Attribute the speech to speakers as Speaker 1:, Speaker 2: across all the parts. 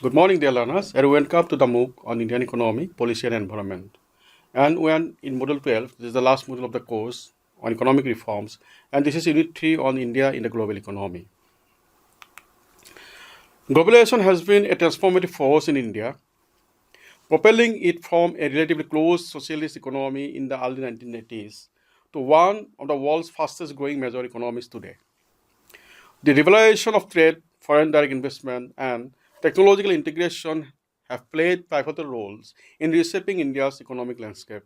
Speaker 1: Good morning, dear learners, and welcome to the MOOC on Indian economy, policy, and environment. And we are in Module 12. This is the last module of the course on economic reforms, and this is Unit 3 on India in the global economy. Globalization has been a transformative force in India, propelling it from a relatively closed socialist economy in the early 1980s to one of the world's fastest growing major economies today. The liberalization of trade, foreign direct investment, and technological integration have played pivotal roles in reshaping India's economic landscape.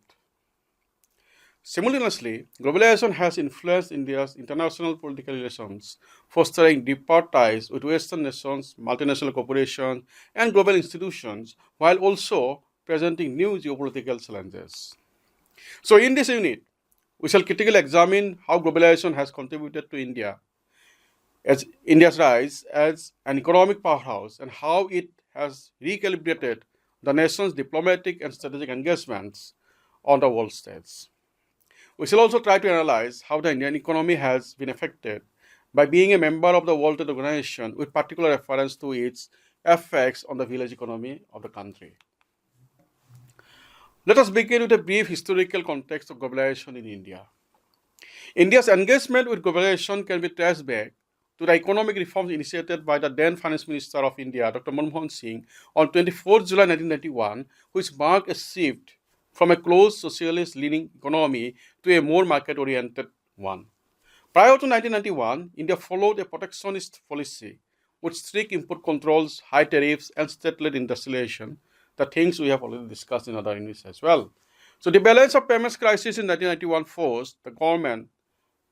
Speaker 1: Simultaneously, globalization has influenced India's international political relations, fostering deeper ties with Western nations, multinational corporations, and global institutions, while also presenting new geopolitical challenges. So, in this unit, we shall critically examine how globalization has contributed to as India's rise as an economic powerhouse and how it has recalibrated the nation's diplomatic and strategic engagements on the world stage. We shall also try to analyze how the Indian economy has been affected by being a member of the World Trade Organization, with particular reference to its effects on the village economy of the country. Let us begin with a brief historical context of globalization in India. India's engagement with globalization can be traced back to the economic reforms initiated by the then Finance Minister of India, Dr. Manmohan Singh, on 24 July 1991, which marked a shift from a closed socialist leaning economy to a more market oriented one. Prior to 1991, India followed a protectionist policy with strict import controls, high tariffs, and state led industrialization, the things we have already discussed in other units as well. So, the balance of payments crisis in 1991 forced the government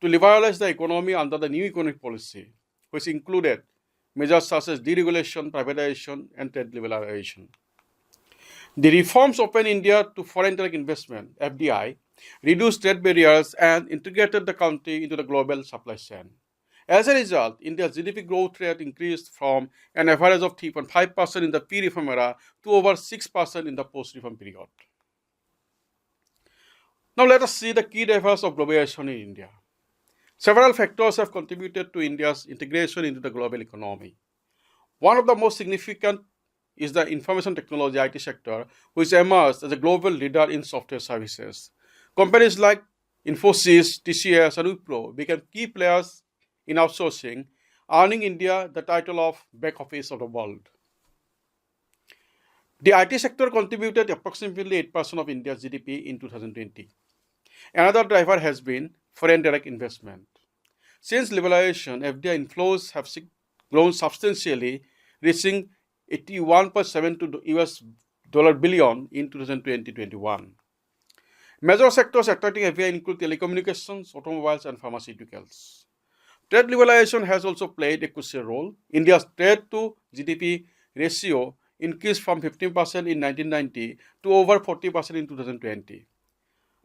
Speaker 1: to liberalize the economy under the new economic policy, which included measures such as deregulation, privatization, and trade liberalization. The reforms opened India to foreign direct investment, FDI, reduced trade barriers, and integrated the country into the global supply chain. As a result, India's GDP growth rate increased from an average of 3.5% in the pre-reform era to over 6% in the post-reform period. Now let us see the key drivers of globalization in India. Several factors have contributed to India's integration into the global economy. One of the most significant is the information technology IT sector, which emerged as a global leader in software services. Companies like Infosys, TCS, and Wipro became key players in outsourcing, earning India the title of back office of the world. The IT sector contributed approximately 8% of India's GDP in 2020. Another driver has been foreign direct investment. Since liberalization, FDI inflows have grown substantially, reaching $81.72 US dollar billion in 2020-21. Major sectors attracting FDI include telecommunications, automobiles, and pharmaceuticals. Trade liberalization has also played a crucial role. India's trade to GDP ratio increased from 15% in 1990 to over 40% in 2020.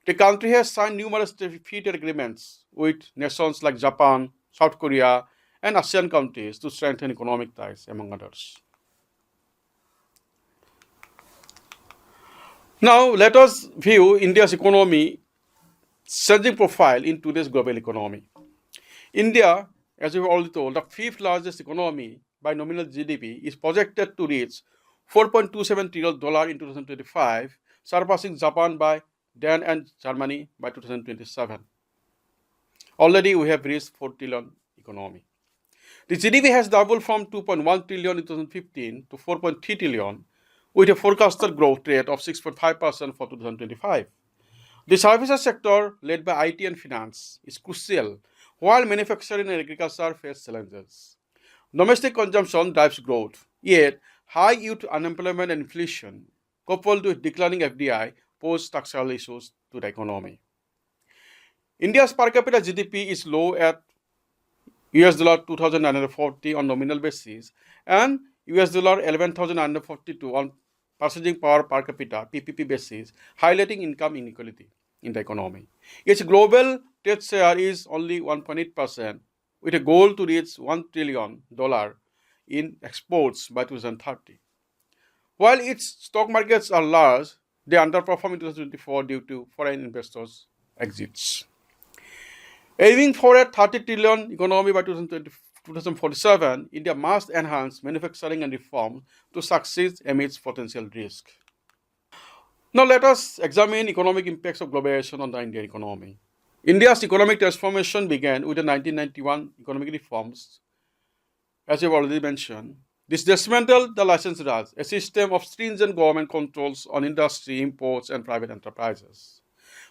Speaker 1: The country has signed numerous free trade agreements with nations like Japan, South Korea, and ASEAN countries to strengthen economic ties, among others. Now, let us view India's economy surging profile in today's global economy. India, as we have already told, the fifth largest economy by nominal GDP, is projected to reach $4.27 trillion in 2025, surpassing Japan and Germany by 2027. Already we have reached 4 trillion economy. The GDP has doubled from 2.1 trillion in 2015 to 4.3 trillion, with a forecasted growth rate of 6.5% for 2025. The services sector, led by IT and finance, is crucial, while manufacturing and agriculture face challenges. Domestic consumption drives growth, yet high youth unemployment and inflation, coupled with declining FDI, pose structural issues to the economy. India's per capita GDP is low at US dollar 2,940 on nominal basis and US dollar 11,942 on purchasing power per capita PPP basis, highlighting income inequality in the economy. Its global trade share is only 1.8%, with a goal to reach $1 trillion in exports by 2030. While its stock markets are large, they underperformed in 2024 due to foreign investors' exits. Aiming for a 30 trillion economy by 2047, India must enhance manufacturing and reform to succeed amidst potential risk. Now let us examine economic impacts of globalization on the Indian economy. India's economic transformation began with the 1991 economic reforms, as I've already mentioned. This dismantled the license Raj, a system of stringent government controls on industry, imports, and private enterprises.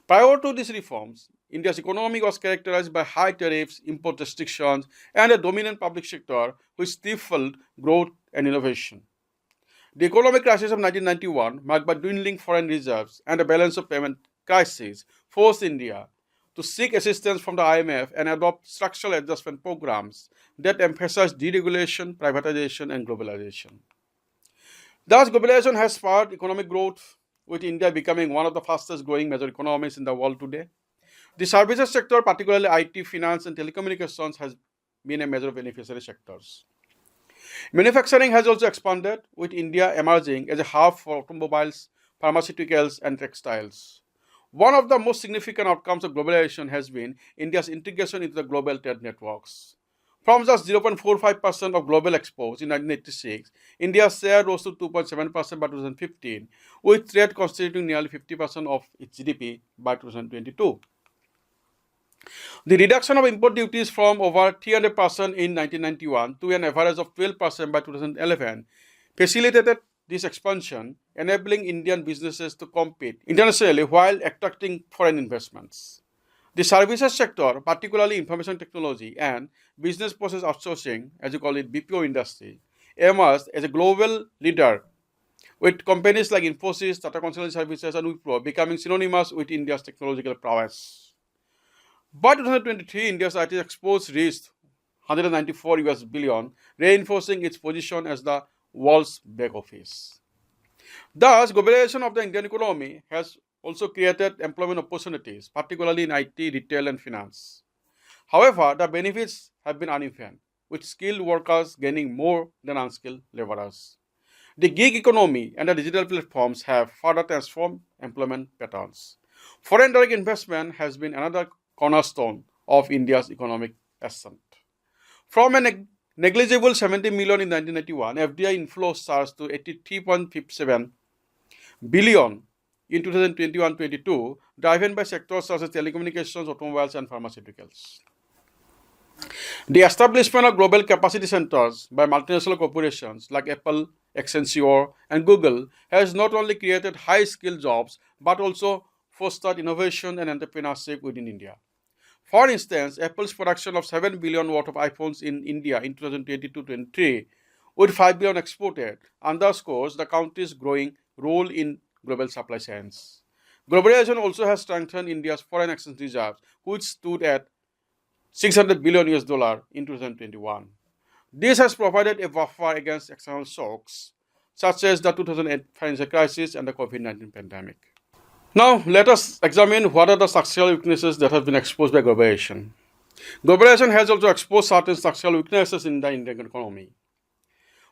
Speaker 1: Prior to these reforms, India's economy was characterized by high tariffs, import restrictions, and a dominant public sector which stifled growth and innovation. The economic crisis of 1991, marked by dwindling foreign reserves and a balance of payment crisis, forced India to seek assistance from the IMF and adopt structural adjustment programs that emphasize deregulation, privatization, and globalization. Thus, globalization has spurred economic growth, with India becoming one of the fastest growing major economies in the world today. The services sector, particularly IT, finance, and telecommunications, has been a major beneficiary sectors. Manufacturing has also expanded, with India emerging as a hub for automobiles, pharmaceuticals, and textiles. One of the most significant outcomes of globalization has been India's integration into the global trade networks. From just 0.45% of global exports in 1986, India's share rose to 2.7% by 2015, with trade constituting nearly 50% of its GDP by 2022. The reduction of import duties from over 300% in 1991 to an average of 12% by 2011 facilitated this expansion, enabling Indian businesses to compete internationally while attracting foreign investments. The services sector, particularly information technology and business process outsourcing, as you call it, BPO industry, emerged as a global leader, with companies like Infosys, Tata Consultancy Services, and Wipro becoming synonymous with India's technological prowess. By 2023, India's IT exports reached 194 US billion, reinforcing its position as the world's back office. Thus, globalization of the Indian economy has also created employment opportunities, particularly in IT, retail, and finance. However, the benefits have been uneven, with skilled workers gaining more than unskilled laborers. The gig economy and the digital platforms have further transformed employment patterns. Foreign direct investment has been another cornerstone of India's economic ascent. From a negligible 70 million in 1991, FDI inflows surged to 83.57 billion in 2021-22, driven by sectors such as telecommunications, automobiles, and pharmaceuticals. The establishment of global capacity centers by multinational corporations like Apple, Accenture, and Google has not only created high-skilled jobs but also fostered innovation and entrepreneurship within India. For instance, Apple's production of 7 billion worth of iPhones in India in 2022-23, with 5 billion exported, underscores the country's growing role in global supply chains. Globalization also has strengthened India's foreign exchange reserves, which stood at 600 billion US dollar in 2021. This has provided a buffer against external shocks, such as the 2008 financial crisis and the COVID-19 pandemic. Now, let us examine what are the structural weaknesses that have been exposed by globalization. Globalization has also exposed certain structural weaknesses in the Indian economy.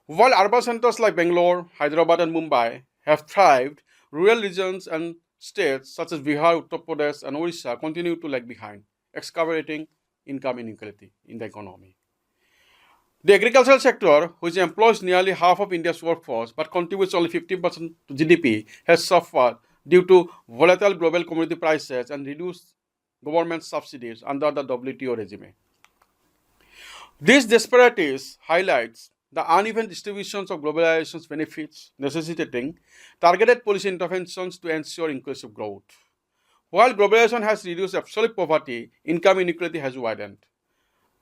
Speaker 1: While urban centers like Bangalore, Hyderabad, and Mumbai have thrived, rural regions and states such as Bihar, Uttar Pradesh, and Orissa continue to lag behind, excavating income inequality in the economy. The agricultural sector, which employs nearly half of India's workforce but contributes only 15% to GDP, has suffered due to volatile global commodity prices and reduced government subsidies under the WTO regime. These disparities highlights the uneven distributions of globalization's benefits, necessitating targeted policy interventions to ensure inclusive growth. While globalization has reduced absolute poverty, income inequality has widened.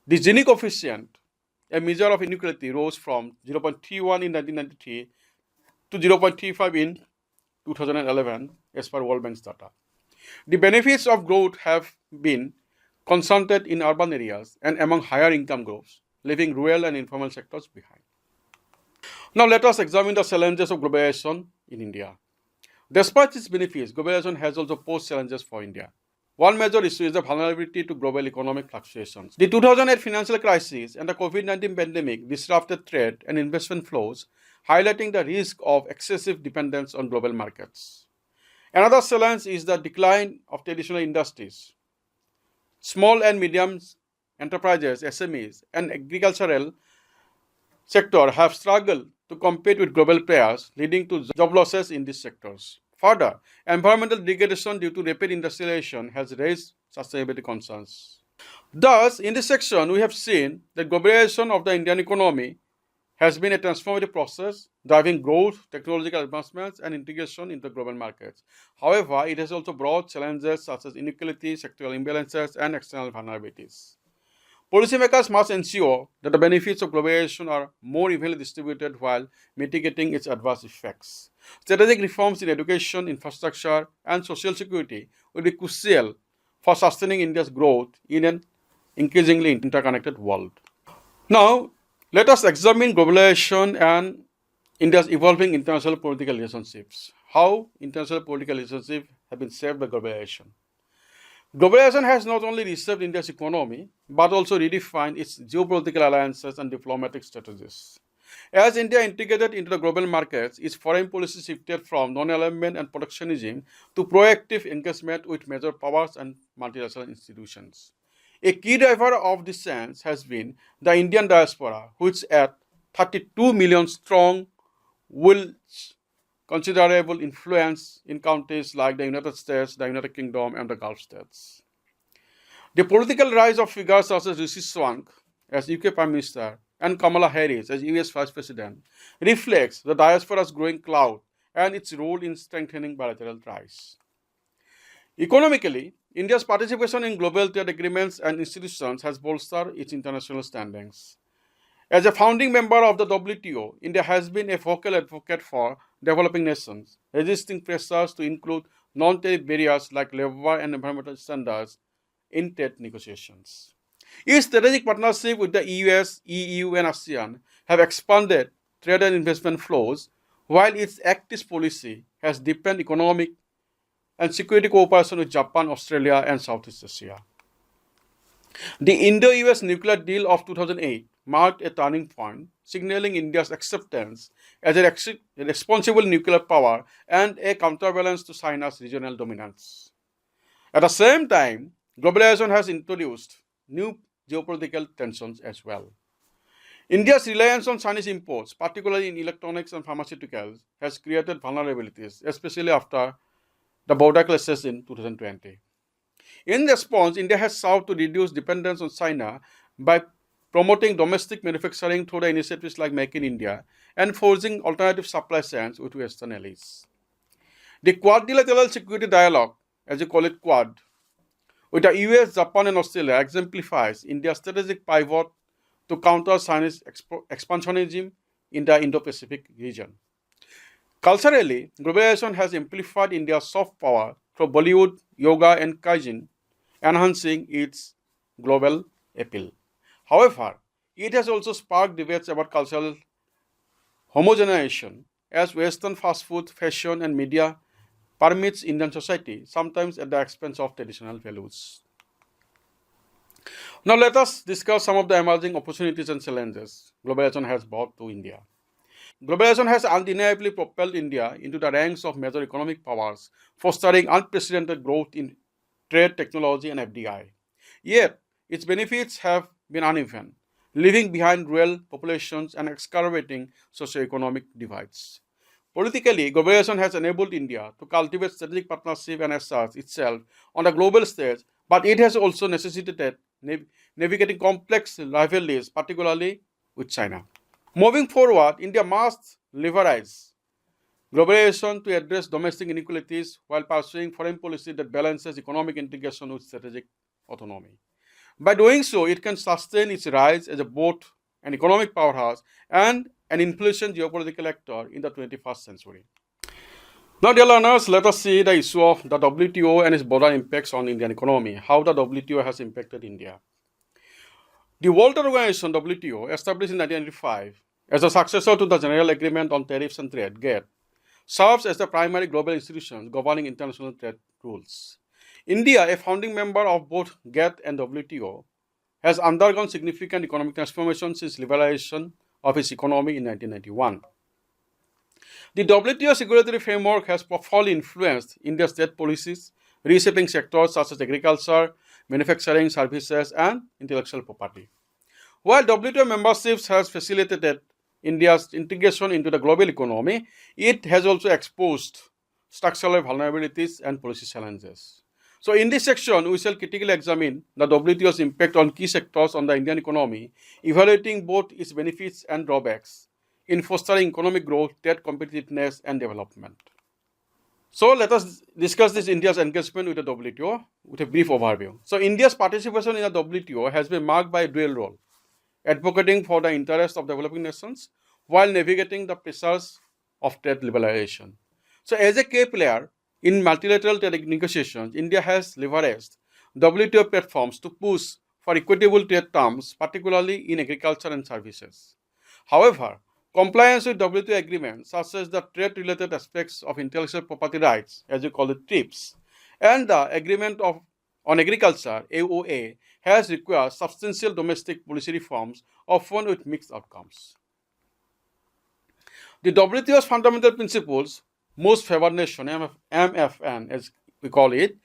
Speaker 1: The Gini coefficient, a measure of inequality, rose from 0.31 in 1993 to 0.35 in 2011 as per World Bank's data. The benefits of growth have been concentrated in urban areas and among higher income groups, leaving rural and informal sectors behind. Now let us examine the challenges of globalization in India. Despite its benefits, globalization has also posed challenges for India. One major issue is the vulnerability to global economic fluctuations. The 2008 financial crisis and the COVID-19 pandemic disrupted trade and investment flows, highlighting the risk of excessive dependence on global markets. Another challenge is the decline of traditional industries. Small and medium enterprises, SMEs, and agricultural sector have struggled to compete with global players, leading to job losses in these sectors. Further, environmental degradation due to rapid industrialization has raised sustainability concerns. Thus, in this section, we have seen that globalization of the Indian economy has been a transformative process, driving growth, technological advancements, and integration into global markets. However, it has also brought challenges such as inequality, sectoral imbalances, and external vulnerabilities. Policymakers must ensure that the benefits of globalization are more evenly distributed while mitigating its adverse effects. Strategic reforms in education, infrastructure, and social security will be crucial for sustaining India's growth in an increasingly interconnected world. Now, let us examine globalization and India's evolving international political relationships. How international political relationships have been shaped by globalization. Globalization has not only reshaped India's economy, but also redefined its geopolitical alliances and diplomatic strategies. As India integrated into the global markets, its foreign policy shifted from non-alignment and protectionism to proactive engagement with major powers and multinational institutions. A key driver of this change has been the Indian diaspora, which at 32 million strong wields considerable influence in countries like the United States, the United Kingdom, and the Gulf states. The political rise of figures such as Rishi Sunak as UK Prime Minister and Kamala Harris as US Vice President reflects the diaspora's growing clout and its role in strengthening bilateral ties. Economically, India's participation in global trade agreements and institutions has bolstered its international standings. As a founding member of the WTO, India has been a vocal advocate for developing nations, resisting pressures to include non-tariff barriers like labor and environmental standards in trade negotiations. Its strategic partnership with the US, EU, and ASEAN have expanded trade and investment flows, while its Act East policy has deepened economic and security cooperation with Japan, Australia, and Southeast Asia. The Indo-US nuclear deal of 2008 marked a turning point, signaling India's acceptance as a responsible nuclear power and a counterbalance to China's regional dominance. At the same time, globalization has introduced new geopolitical tensions as well. India's reliance on Chinese imports, particularly in electronics and pharmaceuticals, has created vulnerabilities, especially after the border clashes in 2020. In response, India has sought to reduce dependence on China by promoting domestic manufacturing through the initiatives like Make in India and forging alternative supply chains with Western allies. The Quadrilateral Security Dialogue, as you call it Quad, with the US, Japan, and Australia exemplifies India's strategic pivot to counter Chinese expansionism in the Indo-Pacific region. Culturally, globalization has amplified India's soft power through Bollywood, yoga, and Kaizen, enhancing its global appeal. However, it has also sparked debates about cultural homogenization as Western fast food, fashion, and media permeates Indian society, sometimes at the expense of traditional values. Now let us discuss some of the emerging opportunities and challenges globalization has brought to India. Globalization has undeniably propelled India into the ranks of major economic powers, fostering unprecedented growth in trade, technology, and FDI. Yet, its benefits have been uneven, leaving behind rural populations and exacerbating socio-economic divides. Politically, globalization has enabled India to cultivate strategic partnership and assert itself on the global stage, but it has also necessitated navigating complex rivalries, particularly with China. Moving forward, India must leverage globalization to address domestic inequalities while pursuing foreign policy that balances economic integration with strategic autonomy. By doing so, it can sustain its rise as both an economic powerhouse and an influential geopolitical actor in the 21st century. Now, dear learners, let us see the issue of the WTO and its broader impacts on Indian economy, how the WTO has impacted India. The World Trade Organization, WTO, established in 1995 as a successor to the General Agreement on Tariffs and Trade, GATT, serves as the primary global institution governing international trade rules. India, a founding member of both GATT and WTO, has undergone significant economic transformation since liberalization of its economy in 1991. The WTO regulatory framework has profoundly influenced India's trade policies, reshaping sectors such as agriculture, manufacturing, services, and intellectual property. While WTO membership has facilitated India's integration into the global economy, it has also exposed structural vulnerabilities and policy challenges. So, in this section, we shall critically examine the WTO's impact on key sectors on the Indian economy, evaluating both its benefits and drawbacks in fostering economic growth, trade competitiveness, and development. So let us discuss this India's engagement with the WTO with a brief overview. So India's participation in the WTO has been marked by a dual role, advocating for the interests of developing nations while navigating the pressures of trade liberalization. So as a key player in multilateral trade negotiations, India has leveraged WTO platforms to push for equitable trade terms, particularly in agriculture and services. However, compliance with WTO agreements, such as the trade-related aspects of intellectual property rights, as you call it TRIPS, and the Agreement on Agriculture, AOA, has required substantial domestic policy reforms, often with mixed outcomes. The WTO's fundamental principles, most favored nation, MFN, as we call it,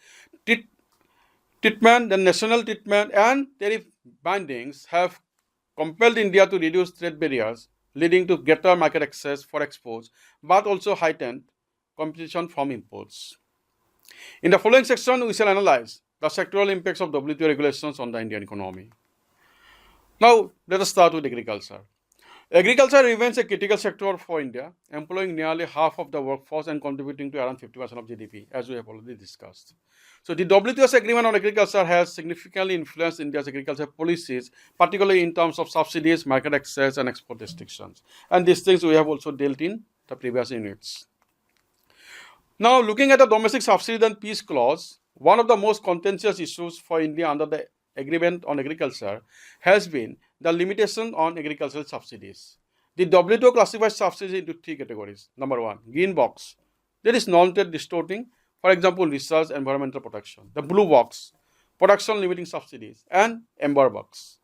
Speaker 1: treatment, the national treatment, and tariff bindings have compelled India to reduce trade barriers, leading to greater market access for exports, but also heightened competition from imports. In the following section, we shall analyze the sectoral impacts of WTO regulations on the Indian economy. Now, let us start with agriculture. Agriculture remains a critical sector for India, employing nearly half of the workforce and contributing to around 50% of GDP, as we have already discussed. So, the WTO's agreement on agriculture has significantly influenced India's agriculture policies, particularly in terms of subsidies, market access, and export restrictions. And these things we have also dealt in the previous units. Now, looking at the domestic subsidy and peace clause, one of the most contentious issues for India under the agreement on agriculture has been the limitation on agricultural subsidies. The WTO classifies subsidies into three categories. Number one, green box. That is non-trade distorting, for example, research, environmental protection. The blue box, production limiting subsidies, and amber box,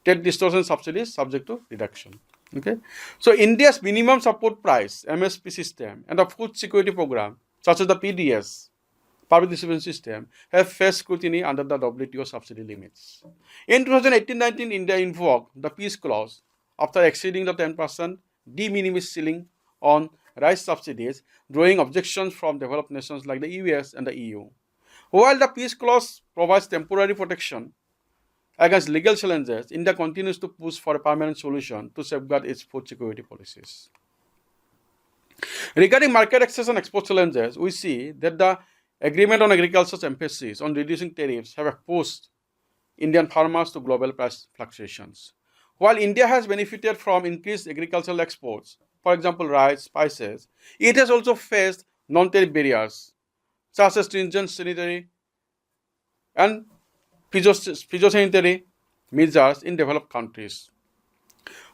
Speaker 1: trade distortion subsidies subject to reduction. Okay. So India's minimum support price (MSP) system and the food security program, such as the PDS, public distribution system, have faced scrutiny under the WTO subsidy limits. In 2018-19, India invoked the peace clause after exceeding the 10% de minimis ceiling on rice subsidies, drawing objections from developed nations like the US and the EU. While the peace clause provides temporary protection against legal challenges, India continues to push for a permanent solution to safeguard its food security policies. Regarding market access and export challenges, we see that the agreement on agriculture's emphasis on reducing tariffs have exposed Indian farmers to global price fluctuations. While India has benefited from increased agricultural exports, for example, rice, spices, it has also faced non-tariff barriers, such as stringent sanitary and phytosanitary measures in developed countries.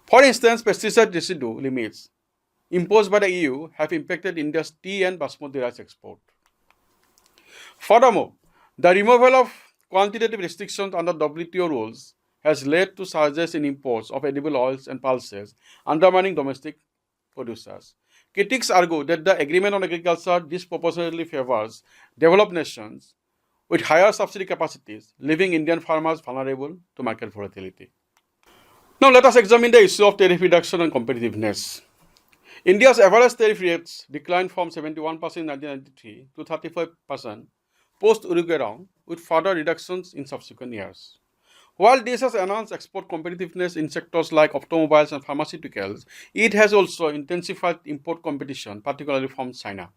Speaker 1: For instance, pesticide residue limits imposed by the EU have impacted India's tea and basmati rice export. Furthermore, the removal of quantitative restrictions under WTO rules has led to surges in imports of edible oils and pulses, undermining domestic producers. Critics argue that the agreement on agriculture disproportionately favors developed nations with higher subsidy capacities, leaving Indian farmers vulnerable to market volatility. Now let us examine the issue of tariff reduction and competitiveness. India's average tariff rates declined from 71% in 1993 to 35% post-Uruguay round, with further reductions in subsequent years. While this has enhanced export competitiveness in sectors like automobiles and pharmaceuticals, it has also intensified import competition, particularly from China.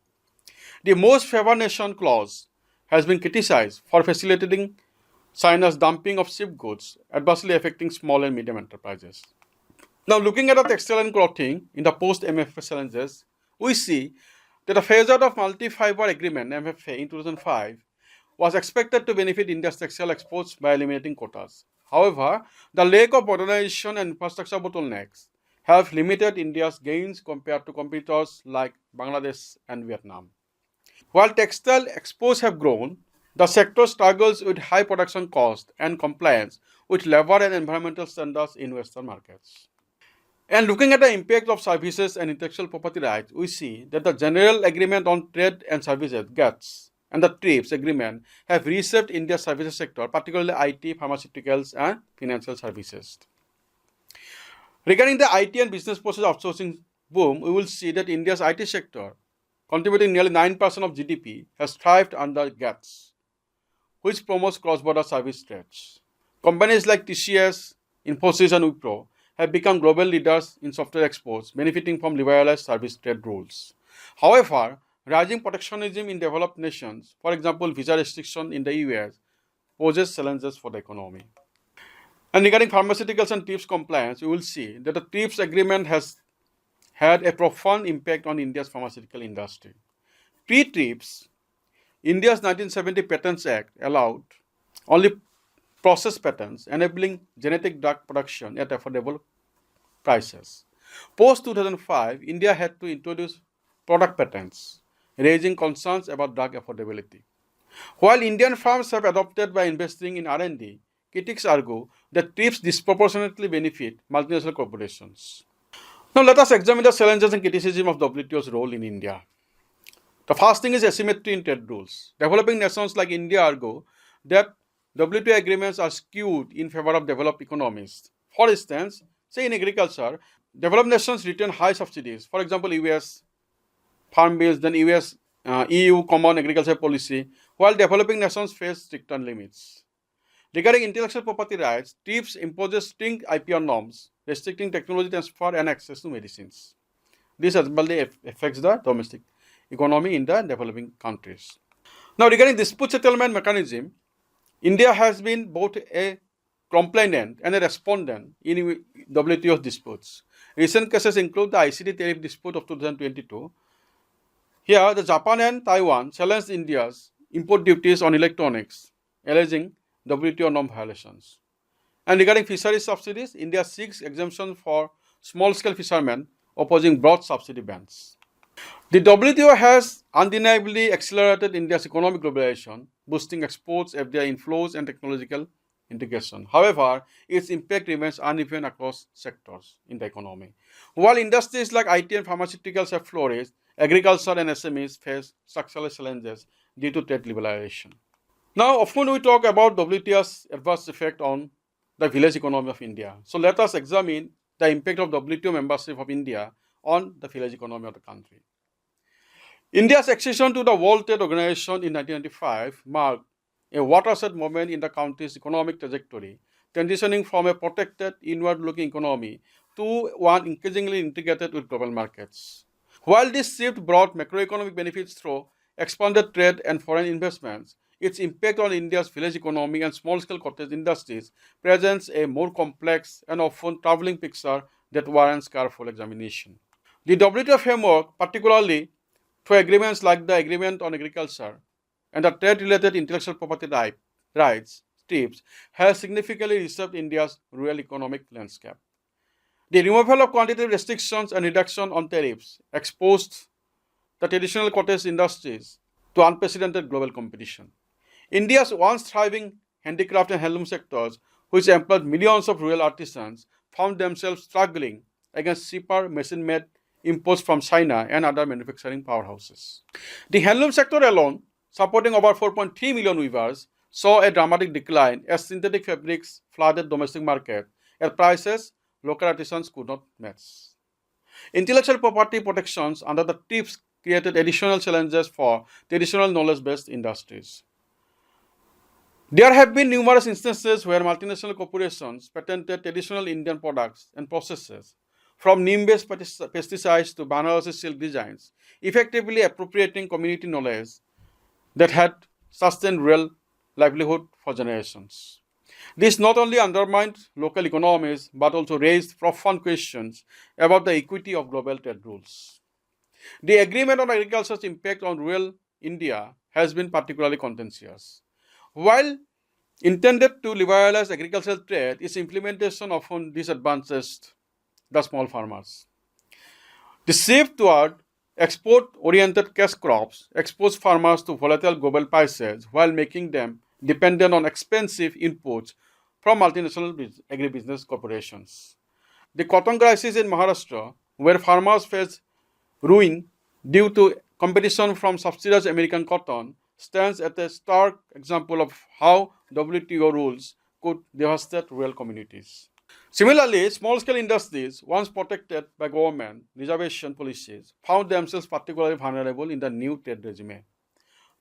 Speaker 1: The most favored nation clause has been criticized for facilitating China's dumping of cheap goods, adversely affecting small and medium enterprises. Now, looking at the textile and clothing in the post-MFA challenges, we see that the phase-out of multi-fiber agreement (MFA) in 2005 was expected to benefit India's textile exports by eliminating quotas. However, the lack of modernization and infrastructure bottlenecks have limited India's gains compared to competitors like Bangladesh and Vietnam. While textile exports have grown, the sector struggles with high production costs and compliance with labor and environmental standards in Western markets. And looking at the impact of services and intellectual property rights, we see that the General Agreement on Trade and Services (GATS) and the TRIPS agreement have reshaped India's services sector, particularly IT, pharmaceuticals, and financial services. Regarding the IT and business process outsourcing boom, we will see that India's IT sector, contributing nearly 9% of GDP, has thrived under GATS, which promotes cross-border service trades. Companies like TCS, Infosys, and Wipro have become global leaders in software exports, benefiting from liberalized service trade rules. However, rising protectionism in developed nations, for example, visa restriction in the US, poses challenges for the economy. And regarding pharmaceuticals and TRIPS compliance, we will see that the TRIPS agreement has had a profound impact on India's pharmaceutical industry. Pre-TRIPS, India's 1970 Patents Act allowed only process patents, enabling genetic drug production at affordable prices. Post 2005, India had to introduce product patents, raising concerns about drug affordability. While Indian firms have adopted by investing in R&D, critics argue that TRIPS disproportionately benefit multinational corporations. Now let us examine the challenges and criticism of WTO's role in India. The first thing is asymmetry in trade rules. Developing nations like India argue that WTO agreements are skewed in favor of developed economies. For instance, say in agriculture, developed nations retain high subsidies. For example, US farm bills, then US EU Common Agriculture Policy, while developing nations face stricter limits. Regarding intellectual property rights, TRIPS imposes strict IPR norms, restricting technology transfer and access to medicines. This adversely affects the domestic economy in the developing countries. Now, regarding dispute settlement mechanism, India has been both a complainant and a respondent in WTO disputes. Recent cases include the ICT tariff dispute of 2022. Here, the Japan and Taiwan challenged India's import duties on electronics, alleging WTO norm violations. And regarding fisheries subsidies, India seeks exemption for small-scale fishermen, opposing broad subsidy bans. The WTO has undeniably accelerated India's economic globalization, boosting exports, FDI inflows, and technological integration. However, its impact remains uneven across sectors in the economy. While industries like IT and pharmaceuticals have flourished, agriculture and SMEs face structural challenges due to trade liberalization. Now, often we talk about WTO's adverse effect on the village economy of India. So let us examine the impact of WTO membership of India on the village economy of the country. India's accession to the World Trade Organization in 1995 marked a watershed moment in the country's economic trajectory, transitioning from a protected, inward-looking economy to one increasingly integrated with global markets. While this shift brought macroeconomic benefits through expanded trade and foreign investments, its impact on India's village economy and small-scale cottage industries presents a more complex and often troubling picture that warrants careful examination. The WTO framework, particularly through agreements like the Agreement on Agriculture and the trade-related intellectual property rights, TRIPS, has significantly reshaped India's rural economic landscape. The removal of quantitative restrictions and reduction on tariffs exposed the traditional cottage industries to unprecedented global competition. India's once thriving handicraft and handloom sectors, which employed millions of rural artisans, found themselves struggling against cheaper machine-made imports from China and other manufacturing powerhouses. The handloom sector alone, supporting over 4.3 million weavers, saw a dramatic decline as synthetic fabrics flooded domestic market at prices local artisans could not match. Intellectual property protections under the TRIPS created additional challenges for traditional knowledge-based industries. There have been numerous instances where multinational corporations patented traditional Indian products and processes, from neem-based pesticides to Banarasi silk designs, effectively appropriating community knowledge that had sustained rural livelihood for generations. This not only undermined local economies but also raised profound questions about the equity of global trade rules. The Agreement on Agriculture's impact on rural India has been particularly contentious. While intended to liberalize agricultural trade, its implementation often disadvantaged the small farmers. The shift toward export-oriented cash crops exposed farmers to volatile global prices while making them dependent on expensive inputs from multinational agribusiness corporations. The cotton crisis in Maharashtra, where farmers faced ruin due to competition from subsidized American cotton, stands as a stark example of how WTO rules could devastate rural communities. Similarly, small-scale industries, once protected by government reservation policies, found themselves particularly vulnerable in the new trade regime.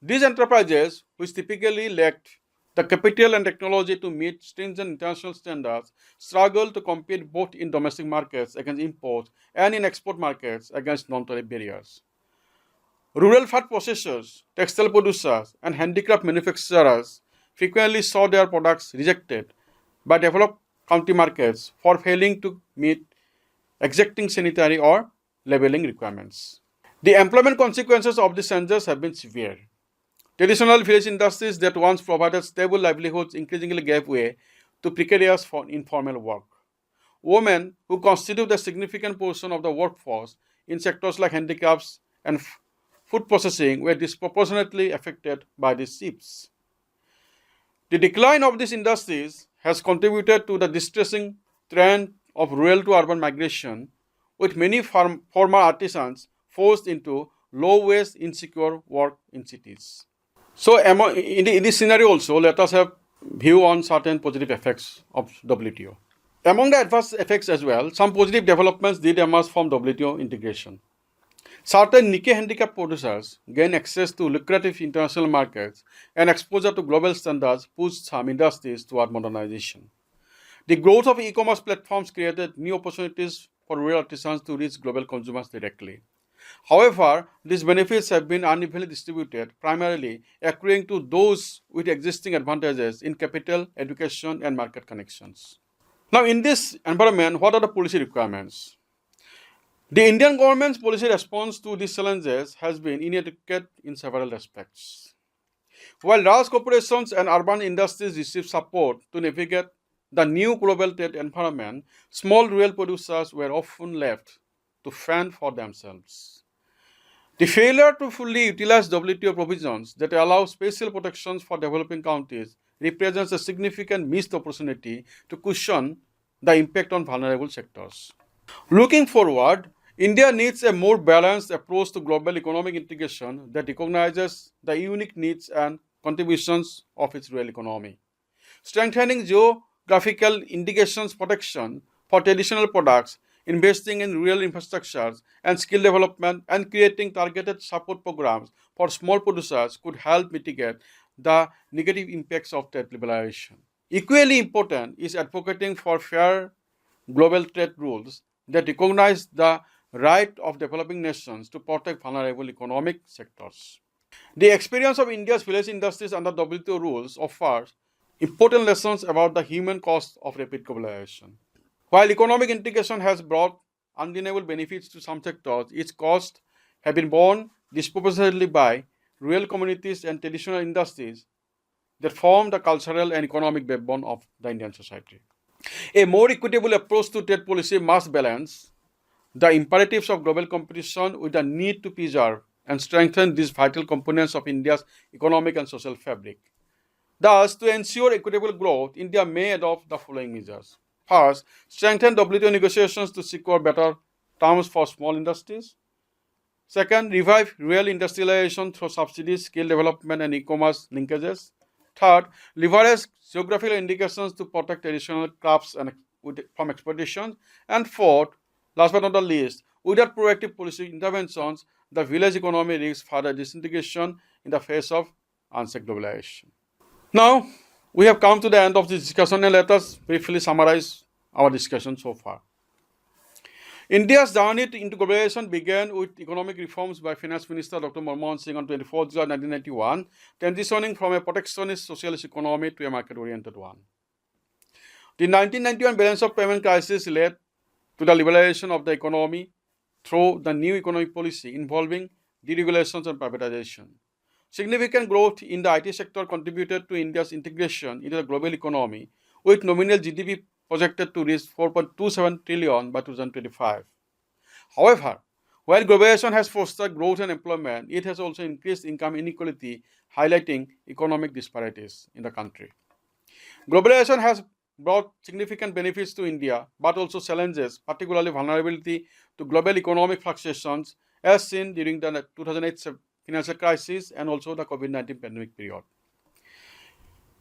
Speaker 1: These enterprises, which typically lacked the capital and technology to meet stringent international standards, struggle to compete both in domestic markets against imports and in export markets against non-tariff barriers. Rural food processors, textile producers, and handicraft manufacturers frequently saw their products rejected by developed country markets for failing to meet exacting sanitary or labeling requirements. The employment consequences of these changes have been severe. Traditional village industries that once provided stable livelihoods increasingly gave way to precarious informal work. Women, who constitute a significant portion of the workforce in sectors like handicrafts and food processing, were disproportionately affected by these shifts. The decline of these industries has contributed to the distressing trend of rural to urban migration, with many former artisans forced into low-wage, insecure work in cities. So, in this scenario also, let us have view on certain positive effects of WTO. Among the adverse effects as well, some positive developments did emerge from WTO integration. Certain Nikkei handicap producers gain access to lucrative international markets and exposure to global standards pushed some industries toward modernization. The growth of e-commerce platforms created new opportunities for rural artisans to reach global consumers directly. However, these benefits have been unevenly distributed, primarily accruing to those with existing advantages in capital, education, and market connections. Now, in this environment, what are the policy requirements? The Indian government's policy response to these challenges has been inadequate in several respects. While large corporations and urban industries receive support to navigate the new global trade environment, small rural producers were often left to fend for themselves. The failure to fully utilize WTO provisions that allow special protections for developing countries represents a significant missed opportunity to cushion the impact on vulnerable sectors. Looking forward, India needs a more balanced approach to global economic integration that recognizes the unique needs and contributions of its rural economy. Strengthening geographical indications protection for traditional products, investing in rural infrastructures and skill development, and creating targeted support programs for small producers could help mitigate the negative impacts of trade liberalization. Equally important is advocating for fair global trade rules that recognize the right of developing nations to protect vulnerable economic sectors. The experience of India's village industries under WTO rules offers important lessons about the human cost of rapid globalization. While economic integration has brought undeniable benefits to some sectors, its costs have been borne disproportionately by rural communities and traditional industries that form the cultural and economic backbone of the Indian society. A more equitable approach to trade policy must balance the imperatives of global competition with the need to preserve and strengthen these vital components of India's economic and social fabric. Thus, to ensure equitable growth, India may adopt the following measures. First, strengthen WTO negotiations to secure better terms for small industries. Second, revive rural industrialization through subsidies, skill development, and e-commerce linkages. Third, leverage geographical indications to protect traditional crafts from exploitation. And fourth, last but not the least, without proactive policy interventions, the village economy risks further disintegration in the face of unchecked globalization. Now, we have come to the end of this discussion, and let us briefly summarize our discussion so far. India's journey into globalization began with economic reforms by Finance Minister Dr. Manmohan Singh on 24 July 1991, transitioning from a protectionist socialist economy to a market-oriented one. The 1991 balance of payment crisis led to the liberalization of the economy through the new economic policy involving deregulations and privatization. Significant growth in the IT sector contributed to India's integration into the global economy, with nominal GDP projected to reach 4.27 trillion by 2025. However, while globalization has fostered growth and employment, it has also increased income inequality, highlighting economic disparities in the country. Globalization has brought significant benefits to India, but also challenges, particularly vulnerability to global economic fluctuations, as seen during the financial crisis, and also the COVID-19 pandemic period.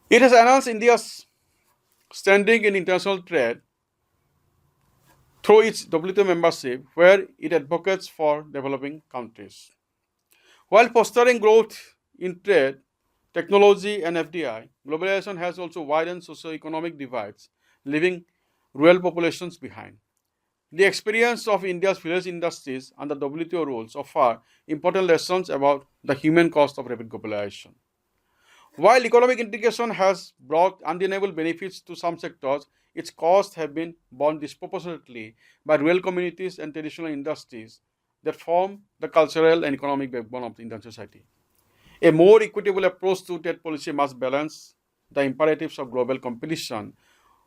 Speaker 1: It has enhanced India's standing in international trade through its WTO membership, where it advocates for developing countries. While fostering growth in trade, technology, and FDI, globalization has also widened socio-economic divides, leaving rural populations behind. The experience of India's village industries and the WTO rules offer important lessons about the human cost of rapid globalization. While economic integration has brought undeniable benefits to some sectors, its costs have been borne disproportionately by rural communities and traditional industries that form the cultural and economic backbone of the Indian society. A more equitable approach to trade policy must balance the imperatives of global competition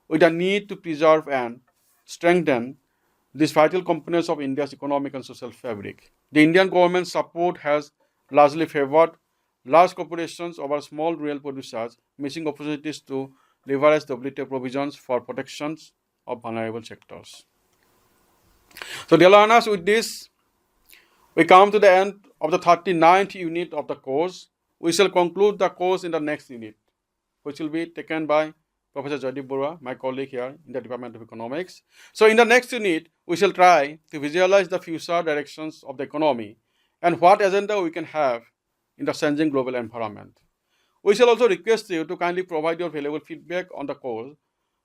Speaker 1: with the need to preserve and strengthen these vital components of India's economic and social fabric. The Indian government's support has largely favored large corporations over small rural producers, missing opportunities to leverage WTO provisions for protections of vulnerable sectors. So, dear learners, with this, we come to the end of the 39th unit of the course. We shall conclude the course in the next unit, which will be taken by Professor Joydeep Barua, my colleague here in the Department of Economics. So in the next unit, we shall try to visualize the future directions of the economy and what agenda we can have in the changing global environment. We shall also request you to kindly provide your valuable feedback on the course,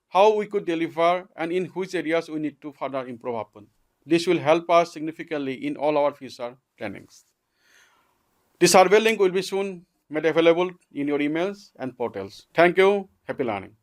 Speaker 1: how we could deliver and in which areas we need to further improve upon. This will help us significantly in all our future plannings. The survey link will be soon made available in your emails and portals. Thank you. Happy learning.